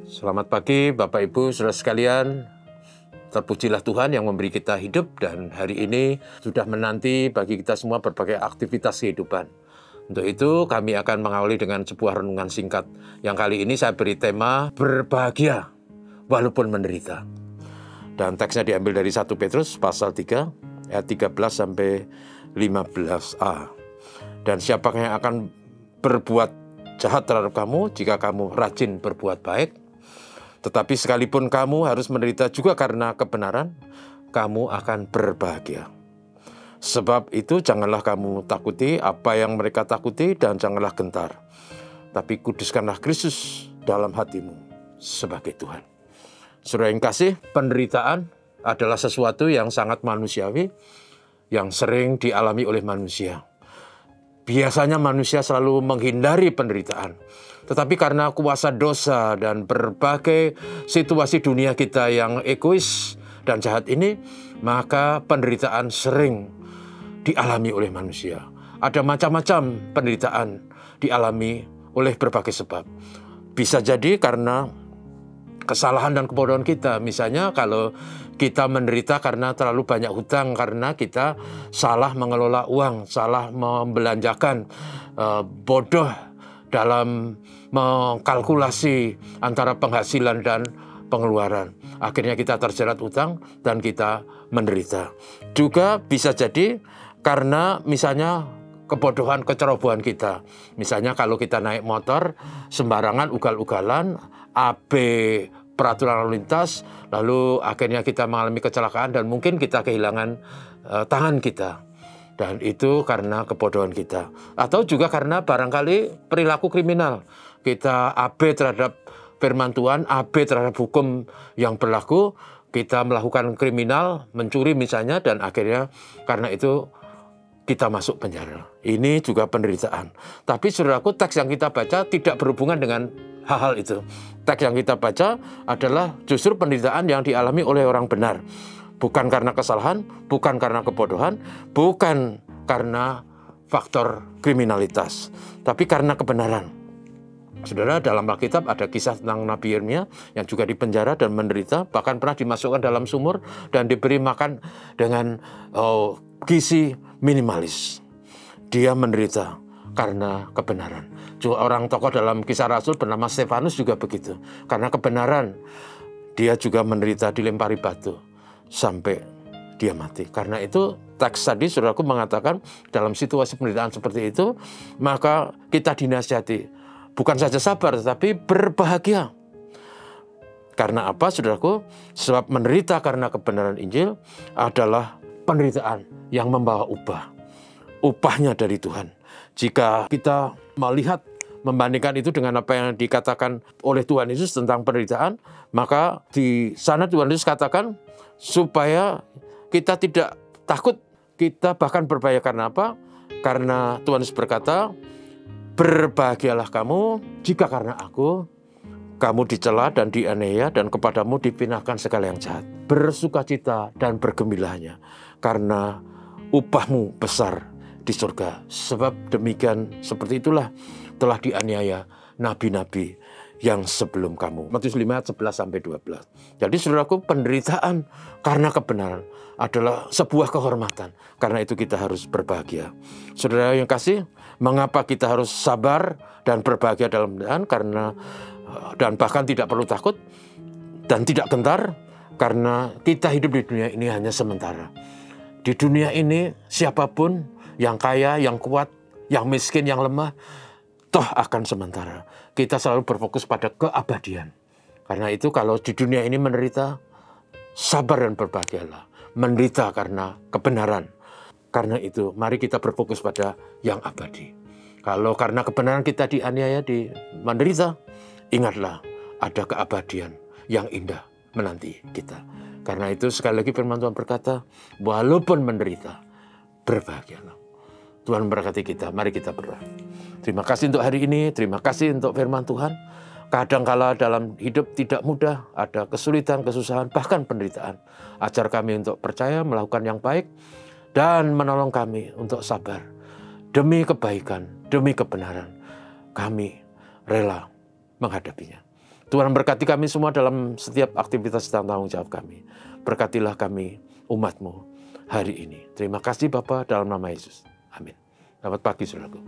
Selamat pagi Bapak Ibu, saudara sekalian. Terpujilah Tuhan yang memberi kita hidup dan hari ini sudah menanti bagi kita semua berbagai aktivitas kehidupan. Untuk itu kami akan mengawali dengan sebuah renungan singkat. Yang kali ini saya beri tema berbahagia walaupun menderita. Dan teksnya diambil dari 1 Petrus pasal 3 ayat 13 sampai 15a. Dan siapakah yang akan berbuat jahat terhadap kamu jika kamu rajin berbuat baik? Tetapi sekalipun kamu harus menderita juga karena kebenaran, kamu akan berbahagia. Sebab itu janganlah kamu takuti apa yang mereka takuti dan janganlah gentar. Tapi kuduskanlah Kristus dalam hatimu sebagai Tuhan. Saudara yang kasih, penderitaan adalah sesuatu yang sangat manusiawi, yang sering dialami oleh manusia. Biasanya manusia selalu menghindari penderitaan. Tetapi karena kuasa dosa dan berbagai situasi dunia kita yang egois dan jahat ini, maka penderitaan sering dialami oleh manusia. Ada macam-macam penderitaan dialami oleh berbagai sebab. Bisa jadi karena kesalahan dan kebodohan kita. Misalnya kalau kita menderita karena terlalu banyak hutang, karena kita salah mengelola uang, salah membelanjakan, bodoh dalam mengkalkulasi antara penghasilan dan pengeluaran. Akhirnya kita terjerat utang dan kita menderita. Juga bisa jadi karena misalnya kebodohan, kecerobohan kita. Misalnya kalau kita naik motor sembarangan, ugal-ugalan, AB peraturan lalu lintas, lalu akhirnya kita mengalami kecelakaan dan mungkin kita kehilangan tangan kita. Dan itu karena kebodohan kita. Atau juga karena barangkali perilaku kriminal. Kita AB terhadap firman Tuhan, AB terhadap hukum yang berlaku. Kita melakukan kriminal, mencuri misalnya, dan akhirnya karena itu kita masuk penjara. Ini juga penderitaan. Tapi saudaraku, teks yang kita baca tidak berhubungan dengan hal-hal itu. Teks yang kita baca adalah justru penderitaan yang dialami oleh orang benar. Bukan karena kesalahan, bukan karena kebodohan, bukan karena faktor kriminalitas, tapi karena kebenaran. Saudara, dalam Alkitab ada kisah tentang Nabi Yeremia yang juga dipenjara dan menderita, bahkan pernah dimasukkan dalam sumur dan diberi makan dengan gizi minimalis. Dia menderita karena kebenaran. Juga orang tokoh dalam Kisah Rasul bernama Stefanus juga begitu. Karena kebenaran, dia juga menderita, dilempari batu sampai dia mati. Karena itu teks tadi saudaraku mengatakan dalam situasi penderitaan seperti itu, maka kita dinasihati bukan saja sabar tetapi berbahagia. Karena apa saudaraku? Sebab menderita karena kebenaran Injil adalah penderitaan yang membawa upah. Upahnya dari Tuhan. Jika kita melihat, membandingkan itu dengan apa yang dikatakan oleh Tuhan Yesus tentang penderitaan, maka di sana Tuhan Yesus katakan supaya kita tidak takut, kita bahkan berbahagia. Karena apa? Karena Tuhan Yesus berkata, berbahagialah kamu jika karena aku, kamu dicela dan dianiaya dan kepadamu dipinahkan segala yang jahat. Bersukacita dan bergembiranya, karena upahmu besar di surga. Sebab demikian, seperti itulah telah dianiaya nabi-nabi yang sebelum kamu. Matius 5 ayat 11-12. Jadi saudaraku, penderitaan karena kebenaran adalah sebuah kehormatan. Karena itu kita harus berbahagia. Saudara yang kasih, mengapa kita harus sabar dan berbahagia dalam penderitaan? Karena dan bahkan tidak perlu takut dan tidak gentar, karena kita hidup di dunia ini hanya sementara. Di dunia ini siapapun, yang kaya, yang kuat, yang miskin, yang lemah, toh akan sementara. Kita selalu berfokus pada keabadian. Karena itu kalau di dunia ini menderita, sabar dan berbahagialah. Menderita karena kebenaran. Karena itu mari kita berfokus pada yang abadi. Kalau karena kebenaran kita dianiaya, menderita, ingatlah ada keabadian yang indah menanti kita. Karena itu sekali lagi firman Tuhan berkata, walaupun menderita, berbahagialah. Tuhan memberkati kita, mari kita berdoa. Terima kasih untuk hari ini, terima kasih untuk firman Tuhan. Kadangkala dalam hidup tidak mudah, ada kesulitan, kesusahan, bahkan penderitaan. Ajar kami untuk percaya, melakukan yang baik, dan menolong kami untuk sabar. Demi kebaikan, demi kebenaran, kami rela menghadapinya. Tuhan berkati kami semua dalam setiap aktivitas dan tanggung jawab kami. Berkatilah kami, umat-Mu, hari ini. Terima kasih Bapa, dalam nama Yesus. Amin. Selamat pagi, saudaraku.